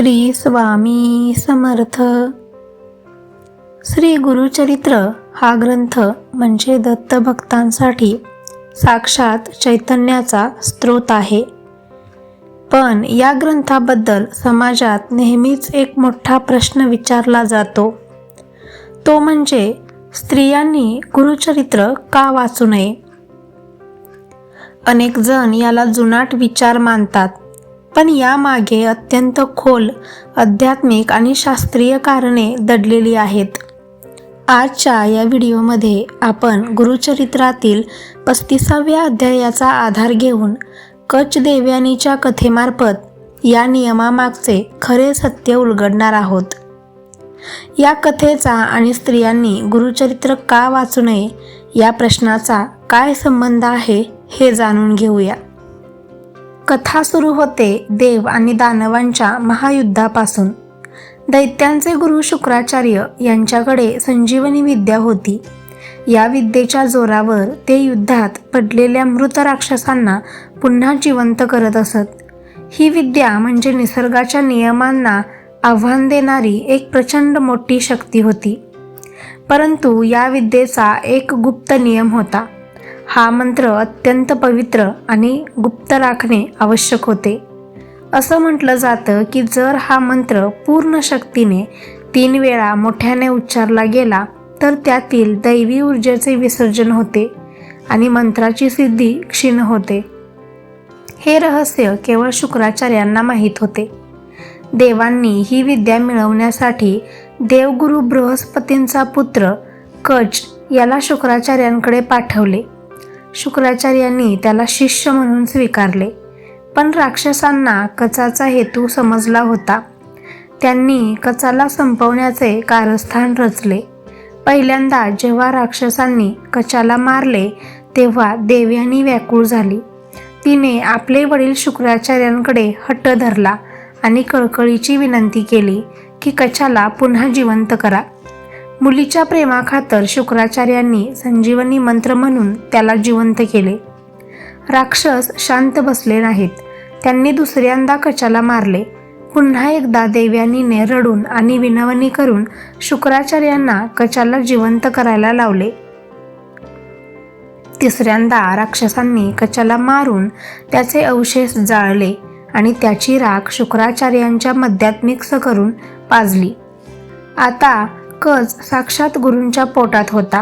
श्री स्वामी समर्थ. श्री गुरुचरित्र हा ग्रंथ म्हणजे दत्तभक्तांसाठी साक्षात चैतन्याचा स्रोत आहे. पण या ग्रंथाबद्दल समाजात नेहमीच एक मोठा प्रश्न विचारला जातो. तो म्हणजे स्त्रियांनी गुरुचरित्र का वाचू नये. अनेक जण याला जुनाट विचार मानतात, पण यामागे अत्यंत खोल आध्यात्मिक आणि शास्त्रीय कारणे दडलेली आहेत. आजच्या या व्हिडिओमध्ये आपण गुरुचरित्रातील 35व्या अध्यायाचा आधार घेऊन कच देवयानीच्या कथेमार्फत या नियमामागचे खरे सत्य उलगडणार आहोत. या कथेचा आणि स्त्रियांनी गुरुचरित्र का वाचू नये या प्रश्नाचा काय संबंध आहे हे जाणून घेऊया. कथा सुरू होते देव आणि दानवांच्या महायुद्धापासून. दैत्यांचे गुरु शुक्राचार्य यांच्याकडे संजीवनी विद्या होती. या विद्येच्या जोरावर ते युद्धात पडलेल्या मृत राक्षसांना पुन्हा जिवंत करत असत. ही विद्या म्हणजे निसर्गाच्या नियमांना आव्हान देणारी एक प्रचंड मोठी शक्ती होती. परंतु या विद्येचा एक गुप्त नियम होता. हा मंत्र अत्यंत पवित्र आणि गुप्त राखणे आवश्यक होते. असं म्हटलं जातं की जर हा मंत्र पूर्ण शक्तीने 3 वेळा मोठ्याने उच्चारला गेला तर त्यातील दैवी ऊर्जेचे विसर्जन होते आणि मंत्राची सिद्धी क्षीण होते. हे रहस्य केवळ शुक्राचार्यांना माहीत होते. देवांनी ही विद्या मिळवण्यासाठी देवगुरु बृहस्पतींचा पुत्र कच याला शुक्राचार्यांकडे पाठवले. शुक्राचार्यांनी त्याला शिष्य म्हणून स्वीकारले. पण राक्षसांना कचाचा हेतू समजला होता. त्यांनी कचाला संपवण्याचे कारस्थान रचले. पहिल्यांदा जेव्हा राक्षसांनी कचाला मारले तेव्हा देवयानी व्याकुळ झाली. तिने आपले वडील शुक्राचार्यांकडे हट्ट धरला आणि कळकळीची विनंती केली की कचाला पुन्हा जिवंत करा. मुलीच्या प्रेमाखातर शुक्राचार्यांनी संजीवनी मंत्र म्हणून त्याला जिवंत केले. राक्षस शांत बसले नाहीत. त्यांनी दुसऱ्यांदा कचाला मारले. पुन्हा एकदा देवयानीने रडून आणि विनवणी करून शुक्राचार्यांना कचाला जिवंत करायला लावले. तिसऱ्यांदा राक्षसांनी कचाला मारून त्याचे अवशेष जाळले आणि त्याची राख शुक्राचार्यांच्या मद्यात मिक्स करून पाजली. आता कच साक्षात गुरूंच्या पोटात होता.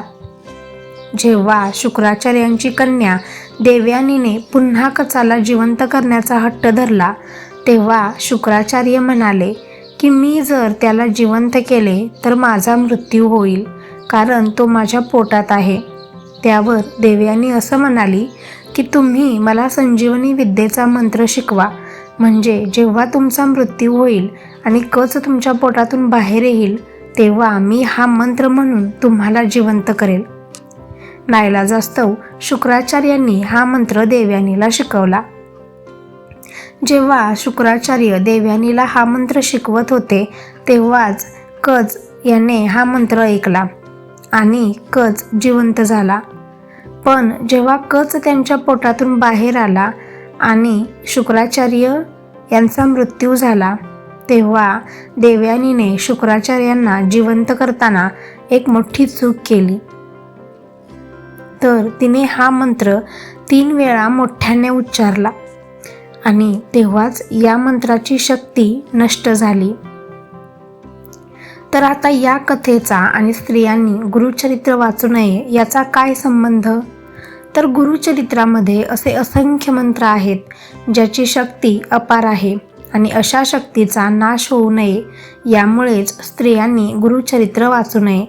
जेव्हा शुक्राचार्यांची कन्या देवयानीने पुन्हा कचाला जिवंत करण्याचा हट्ट धरला तेव्हा शुक्राचार्य म्हणाले की मी जर त्याला जिवंत केले तर माझा मृत्यू होईल, कारण तो माझ्या पोटात आहे. त्यावर देवयानी असं म्हणाली की तुम्ही मला संजीवनी विद्येचा मंत्र शिकवा, म्हणजे जेव्हा तुमचा मृत्यू होईल आणि कच तुमच्या पोटातून बाहेर येईल तेव्हा मी हा मंत्र म्हणून तुम्हाला जिवंत करेल. नाईलाजास्तव शुक्राचार्यांनी हा मंत्र देवयानीला शिकवला. जेव्हा शुक्राचार्य देवयानीला हा मंत्र शिकवत होते तेव्हाच कच याने हा मंत्र ऐकला आणि कच जिवंत झाला. पण जेव्हा कच त्यांच्या पोटातून बाहेर आला आणि शुक्राचार्य यांचा मृत्यू झाला तेव्हा देवयानीने शुक्राचार्यांना जिवंत करताना एक मोठी चूक केली. तर तिने हा मंत्र 3 वेळा मोठ्याने उच्चारला आणि तेव्हाच या मंत्राची शक्ती नष्ट झाली. तर आता या कथेचा आणि स्त्रियांनी गुरुचरित्र वाचू नये याचा काय संबंध? तर गुरुचरित्रामध्ये असे असंख्य मंत्र आहेत ज्याची शक्ती अपार आहे आणि अशा शक्तीचा नाश होऊ नये यामुळेच स्त्रियांनी गुरुचरित्र वाचू नये.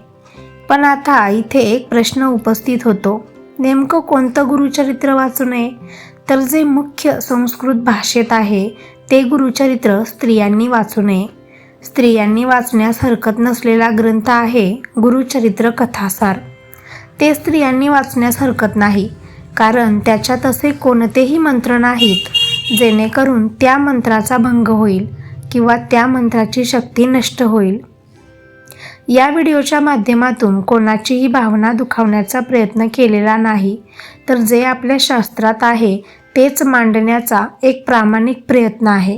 पण आता इथे एक प्रश्न उपस्थित होतो, नेमकं कोणतं गुरुचरित्र वाचू नये? तर जे मुख्य संस्कृत भाषेत आहे ते गुरुचरित्र स्त्रियांनी वाचू नये. स्त्रियांनी वाचण्यास हरकत नसलेला ग्रंथ आहे गुरुचरित्र कथासार. ते स्त्रियांनी वाचण्यास हरकत नाही, कारण त्याच्यात असे कोणतेही मंत्र नाहीत जेणेकरून त्या मंत्राचा भंग होईल किंवा त्या मंत्राची शक्ती नष्ट होईल. या व्हिडिओच्या माध्यमातून कोणाचीही भावना दुखावण्याचा प्रयत्न केलेला नाही, तर जे आपल्या शास्त्रात आहे तेच मांडण्याचा एक प्रामाणिक प्रयत्न आहे.